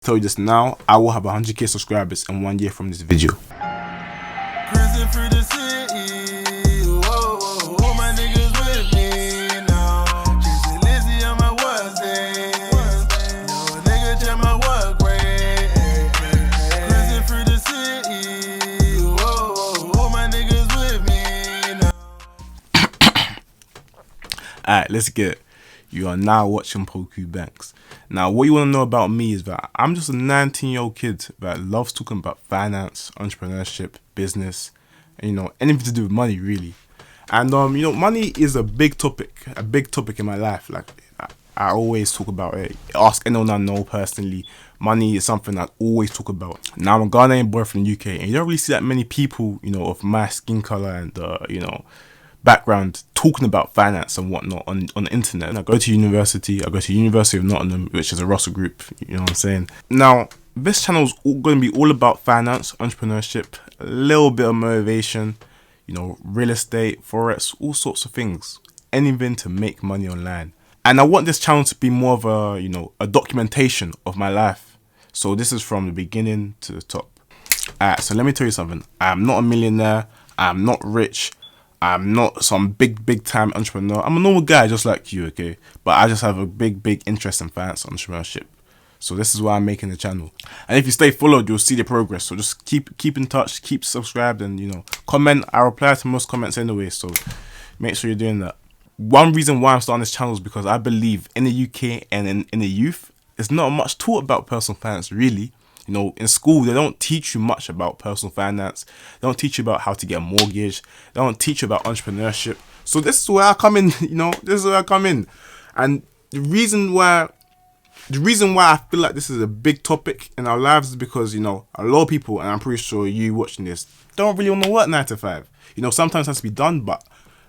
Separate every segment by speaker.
Speaker 1: Tell you this now, I will have 100k subscribers in 1 year from this video.
Speaker 2: Cruising through the city, whoa, whoa, whoa, my niggas with me now. Chasing Lizzie on my worst day. No nigga check my work rate. Cruising through the city, whoa, whoa, whoa, my niggas with me now.
Speaker 1: Alright, let's get it. You are now watching Poku Banks. Now, what you want to know about me is that I'm just a 19-year-old kid that loves talking about finance, entrepreneurship, business, and, anything to do with money, really. And, money is a big topic in my life. Like, I always talk about it. Ask anyone I know personally. Money is something I always talk about. Now, I'm a Ghanaian boy from the UK, and you don't really see that many people, of my skin color and, background talking about finance and whatnot on the internet. And I go to university. I go to University of Nottingham, which is a Russell group. You know what I'm saying? Now, this channel is going to be all about finance, entrepreneurship, a little bit of motivation, real estate, forex, all sorts of things. Anything to make money online. And I want this channel to be more of a documentation of my life. So this is from the beginning to the top. Alright, so let me tell you something. I'm not a millionaire. I'm not rich. I'm not some big time entrepreneur. I'm a normal guy just like you, okay? But I just have a big interest in finance and entrepreneurship. So this is why I'm making the channel. And if you stay followed, you'll see the progress. So just keep in touch, keep subscribed, and comment. I reply to most comments anyway, so make sure you're doing that. One reason why I'm starting this channel is because I believe in the UK and in the youth, there's not much taught about personal finance, really. In school, they don't teach you much about personal finance. They don't teach you about how to get a mortgage. They don't teach you about entrepreneurship. So this is where I come in, this is where I come in. And the reason why I feel like this is a big topic in our lives is because, a lot of people, and I'm pretty sure you watching this, don't really want to work 9 to 5. Sometimes it has to be done, but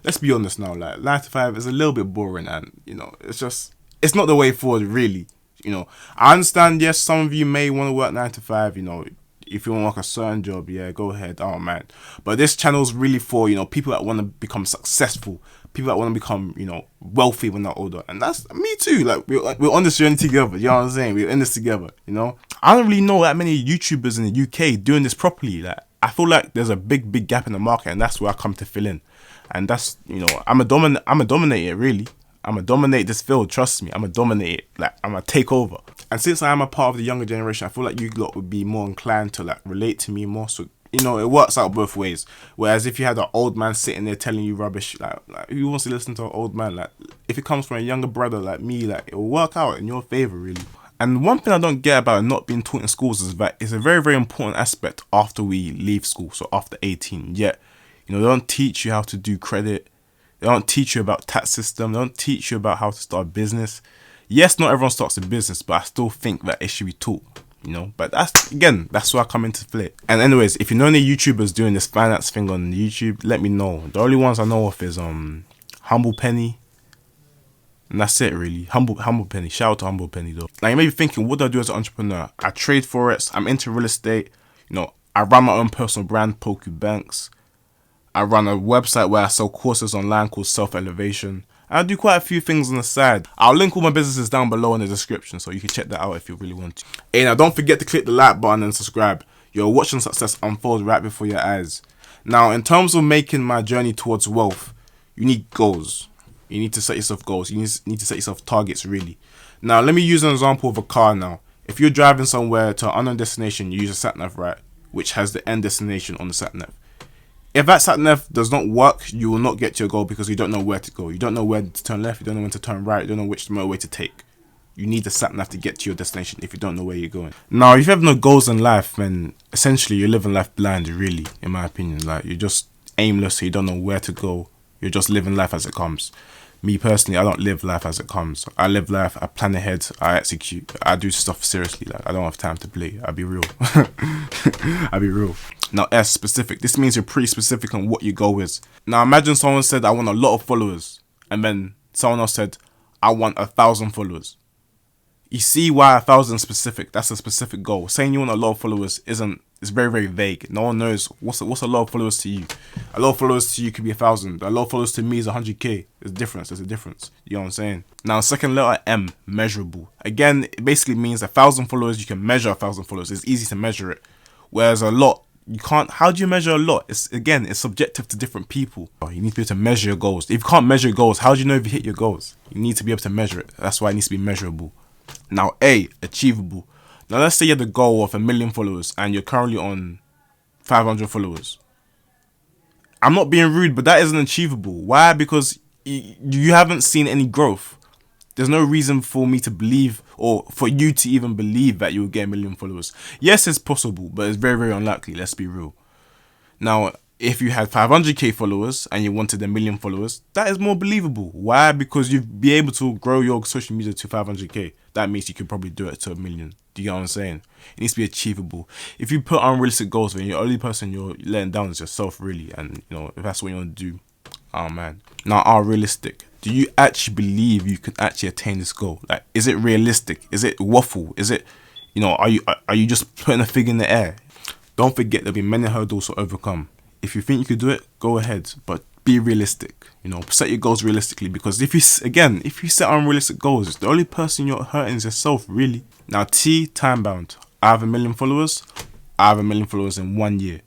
Speaker 1: let's be honest now, like 9 to 5 is a little bit boring and, it's not the way forward, really. I understand, yes, some of you may want to work 9 to 5, if you want to work a certain job, yeah, go ahead, I don't mind. But this channel is really for, people that want to become successful, people that want to become, wealthy when they're older. And that's me too, like, we're on this journey together, you know what I'm saying? We're in this together, I don't really know that many YouTubers in the UK doing this properly. Like, I feel like there's a big gap in the market, and that's where I come to fill in. And that's, I'm a dominate it, really. I'm going to dominate this field, trust me. I'm going to dominate it, like, I'm going to take over. And since I am a part of the younger generation, I feel like you lot would be more inclined to, like, relate to me more. So, it works out both ways. Whereas if you had an old man sitting there telling you rubbish, like who wants to listen to an old man? Like, if it comes from a younger brother like me, like, it will work out in your favor, really. And one thing I don't get about not being taught in schools is that it's a very important aspect after we leave school, so after 18. Yet, they don't teach you how to do credit. They don't teach you about tax system. They don't teach you about how to start a business. Yes, not everyone starts a business, but I still think that it should be taught, But that's where I come into play. And anyways, if you know any YouTubers doing this finance thing on YouTube, let me know. The only ones I know of is Humble Penny. And that's it, really. Humble Penny. Shout out to Humble Penny, though. Now, you may be thinking, what do I do as an entrepreneur? I trade forex. I'm into real estate. I run my own personal brand, Poku Banks. I run a website where I sell courses online called Self Elevation. I do quite a few things on the side. I'll link all my businesses down below in the description, so you can check that out if you really want to. Hey, now don't forget to click the like button and subscribe. You're watching success unfold right before your eyes. Now, in terms of making my journey towards wealth, you need goals. You need to set yourself goals. You need to set yourself targets, really. Now, let me use an example of a car now. If you're driving somewhere to an unknown destination, you use a sat-nav, right? Which has the end destination on the sat-nav. If that sat-nav does not work, you will not get to your goal because you don't know where to go. You don't know where to turn left. You don't know when to turn right. You don't know which motorway to take. You need the sat-nav to get to your destination if you don't know where you're going. Now, if you have no goals in life, then essentially you're living life blind, really, in my opinion. Like, you're just aimless, so you don't know where to go. You're just living life as it comes. Me personally, I don't live life as it comes. I live life, I plan ahead, I execute. I do stuff seriously. Like, I don't have time to play. I'll be real. I'll be real. Now, S, specific. This means you're pretty specific on what your goal is. Now, imagine someone said, I want a lot of followers. And then someone else said, I want 1,000 followers. You see why 1,000 is specific. That's a specific goal. Saying you want a lot of followers it's very, very vague. No one knows what's a lot of followers to you. A lot of followers to you could be 1,000. A lot of followers to me is 100k. There's a difference. You know what I'm saying? Now, second letter M, measurable. Again, it basically means 1,000 followers. You can measure 1,000 followers. It's easy to measure it. Whereas a lot, you can't. How do you measure a lot? It's subjective to different people. You need to be able to measure your goals. If you can't measure your goals, how do you know if you hit your goals? You need to be able to measure it. That's why it needs to be measurable. Now, A, achievable. Now, let's say you have the goal of 1 million followers and you're currently on 500 followers. I'm not being rude, but that isn't achievable. Why? Because you haven't seen any growth. There's no reason for me to believe, or for you to even believe, that you will get 1 million followers. Yes, it's possible, but it's very, very unlikely. Let's be real. Now, if you had 500k followers and you wanted 1 million followers, that is more believable. Why? Because you'd be able to grow your social media to 500k. That means you could probably do it to 1 million. Do you get what I'm saying? It needs to be achievable. If you put unrealistic goals, then the only person you're letting down is yourself, really. And, you know, if that's what you want to do, oh man. Now, are realistic? Do you actually believe you can actually attain this goal? Like, is it realistic? Is it waffle? Is it, you know, are you just putting a fig in the air? Don't forget, there'll be many hurdles to overcome. If you think you could do it, go ahead, but be realistic. You know, set your goals realistically, because if you set unrealistic goals, the only person you're hurting is yourself, really. Now, T, time bound. I have 1 million followers. I have 1 million followers in 1 year.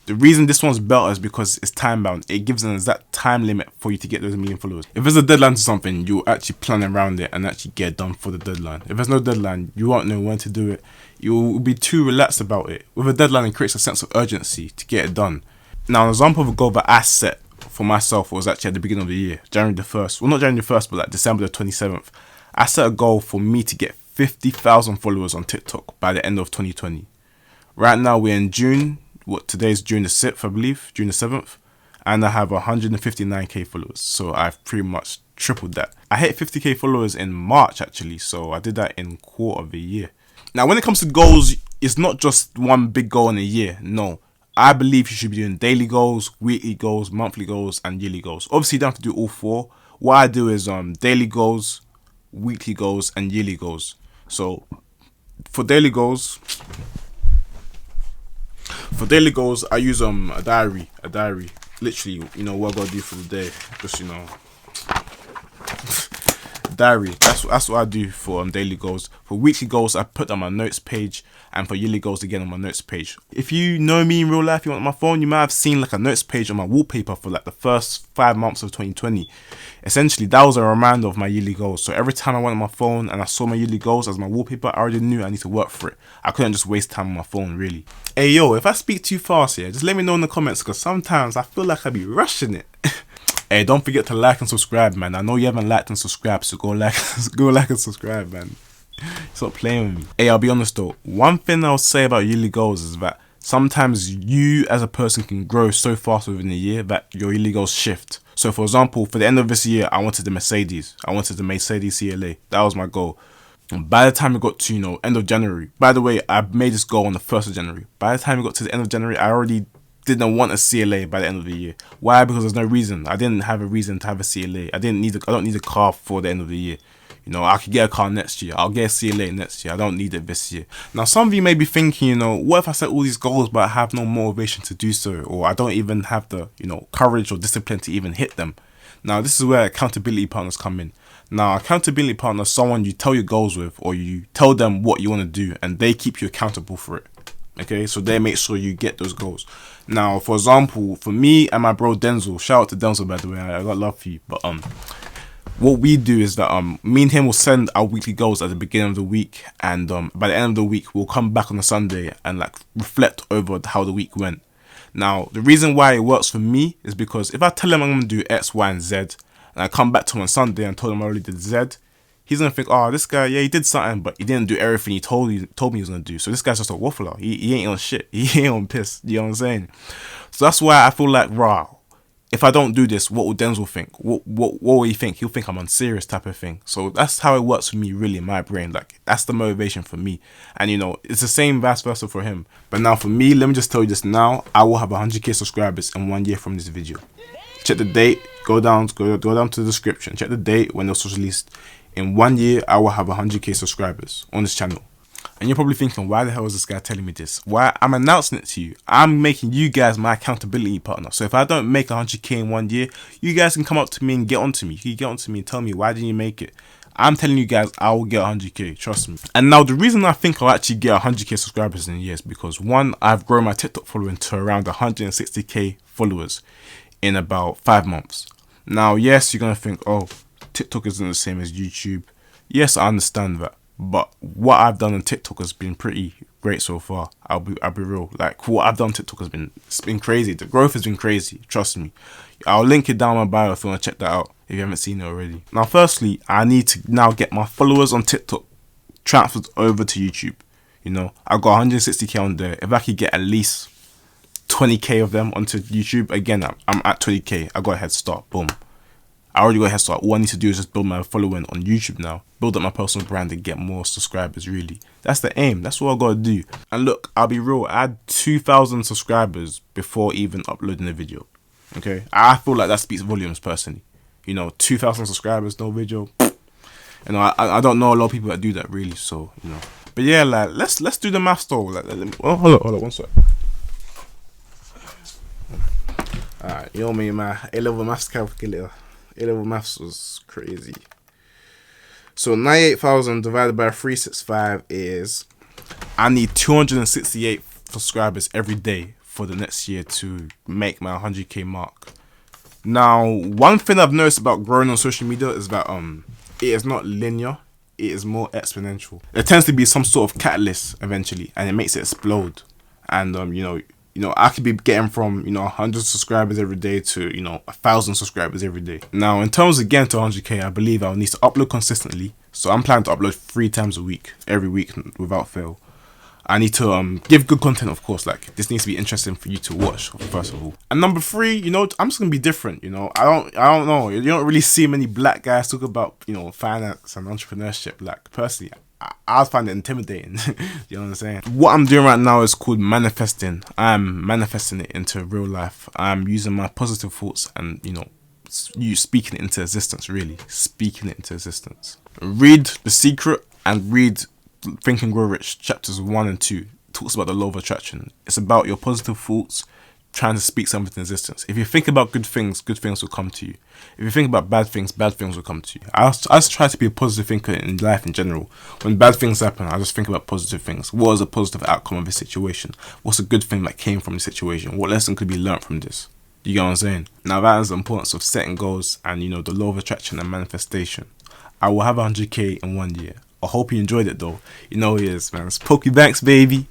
Speaker 1: The reason this one's better is because it's time bound. It gives an exact time limit for you to get those 1 million followers. If there's a deadline to something, you'll actually plan around it and actually get it done for the deadline. If there's no deadline, you won't know when to do it. You'll be too relaxed about it. With a deadline, it creates a sense of urgency to get it done. Now, an example of a goal that I set for myself was actually at the beginning of the year, January the 1st. Well, not January the 1st, but like December the 27th. I set a goal for me to get 50,000 followers on TikTok by the end of 2020. Right now, we're in June. Today's June the 6th, I believe, June the 7th. And I have 159k followers. So I've pretty much tripled that. I hit 50k followers in March, actually. So I did that in quarter of a year. Now, when it comes to goals, it's not just one big goal in a year. No. I believe you should be doing daily goals, weekly goals, monthly goals, and yearly goals. Obviously, you don't have to do all four. What I do is daily goals, weekly goals, and yearly goals. So, for daily goals, I use a diary. Literally, you know, what I gotta do for the day. Just, you know, diary. That's what I do for daily goals. For weekly goals, I put on my notes page, and for yearly goals, again, on my notes page. If you know me in real life, you want my phone, you might have seen like a notes page on my wallpaper for like the first 5 months of 2020. Essentially, that was a reminder of my yearly goals. So every time I went on my phone and I saw my yearly goals as my wallpaper, I already knew I need to work for it. I couldn't just waste time on my phone, really. Hey yo, if I speak too fast here, just let me know in the comments, because sometimes I feel like I be rushing it. Hey, don't forget to like and subscribe, man. I know you haven't liked and subscribed, so go like and subscribe, man. Stop playing with me. Hey, I'll be honest though. One thing I'll say about yearly goals is that sometimes you as a person can grow so fast within a year that your yearly goals shift. So for example, for the end of this year, I wanted the Mercedes. I wanted the Mercedes CLA. That was my goal. And by the time it got to, you know, end of January. By the way, I made this goal on the 1st of January. By the time it got to the end of January, I already didn't want a CLA by the end of the year. Why? Because there's no reason. I didn't have a reason to have a CLA. I don't need a car for the end of the year. You know, I could get a car next year. I'll get a CLA next year. I don't need it this year. Now, some of you may be thinking, you know, what if I set all these goals but I have no motivation to do so, or I don't even have the, you know, courage or discipline to even hit them? Now, this is where accountability partners come in. Now, accountability partner is someone you tell your goals with, or you tell them what you want to do, and they keep you accountable for it. Okay, so they make sure you get those goals. Now, for example, for me and my bro Denzel, shout out to Denzel, by the way, I got love for you. But what we do is that me and him will send our weekly goals at the beginning of the week, and by the end of the week we'll come back on a Sunday and like reflect over how the week went. Now, the reason why it works for me is because if I tell him I'm going to do X, Y, and Z, and I come back to him on Sunday and told him I already did Z, he's going to think, oh, this guy, yeah, he did something, but he didn't do everything he told me he was going to do. So this guy's just a waffler. He ain't on shit. He ain't on piss. You know what I'm saying? So that's why I feel like, rah, if I don't do this, what will Denzel think? What will he think? He'll think I'm unserious type of thing. So that's how it works for me, really, in my brain. Like, that's the motivation for me. And, you know, it's the same vice versa for him. But now for me, let me just tell you this now. I will have 100k subscribers in 1 year from this video. Check the date. Go down to the description. Check the date when it was released. in 1 year, I will have 100k subscribers on this channel. And you're probably thinking, why the hell is this guy telling me this? Why? I'm announcing it to you. I'm making you guys my accountability partner. So if I don't make 100k in 1 year, you guys can come up to me and get onto me. You can get onto me and tell me, why didn't you make it? I'm telling you guys, I will get 100k, trust me. And now the reason I think I'll actually get 100k subscribers in a year is because, one, I've grown my TikTok following to around 160k followers in about 5 months. Now, yes, you're going to think, oh, TikTok isn't the same as YouTube. Yes, I understand that. But what I've done on TikTok has been pretty great so far. I'll be real. Like, what I've done on TikTok it's been crazy. The growth has been crazy. Trust me. I'll link it down in my bio if you want to check that out, if you haven't seen it already. Now, firstly, I need to now get my followers on TikTok transferred over to YouTube. You know, I've got 160k on there. If I could get at least 20k of them onto YouTube, again, I'm at 20k. I got a head start. Boom. I already got a head start. All I need to do is just build my following on YouTube now. Build up my personal brand and get more subscribers, really. That's the aim. That's what I got to do. And look, I'll be real. I had 2,000 subscribers before even uploading a video. Okay? I feel like that speaks volumes, personally. You know, 2,000 subscribers, no video. You know, I don't know a lot of people that do that, really. So, you know. But yeah, like, let's do the maths though. Like, hold on, one sec. Alright, you know me, my A-level maths calculator. A-level maths was crazy. So 98,000 divided by 365 is, I need 268 subscribers every day for the next year to make my 100k mark. Now, one thing I've noticed about growing on social media is that it is not linear, it is more exponential. There tends to be some sort of catalyst eventually, and it makes it explode. And you know, I could be getting from, 100 subscribers every day to, 1,000 subscribers every day. Now, in terms of getting to 100k, I believe I'll need to upload consistently. So I'm planning to upload 3 times a week, every week without fail. I need to give good content, of course. Like, this needs to be interesting for you to watch, first of all. And number 3, I'm just gonna be different. I don't know. You don't really see many black guys talk about, finance and entrepreneurship. Like, personally, I find it intimidating. You know what I'm saying? What I'm doing right now is called manifesting. I'm manifesting it into real life. I'm using my positive thoughts and, you speaking it into existence, really. Speaking it into existence. Read The Secret and read Think and Grow Rich, chapters 1 and 2. It talks about the law of attraction. It's about your positive thoughts trying to speak something into existence. If you think about good things will come to you. If you think about bad things will come to you. I just try to be a positive thinker in life in general. When bad things happen, I just think about positive things. What is a positive outcome of a situation? What's a good thing that came from the situation? What lesson could be learnt from this? You get what I'm saying? Now, that is the importance of setting goals and, the law of attraction and manifestation. I will have 100k in 1 year. I hope you enjoyed it though. You know who he is, man. It's Poku Banks, baby.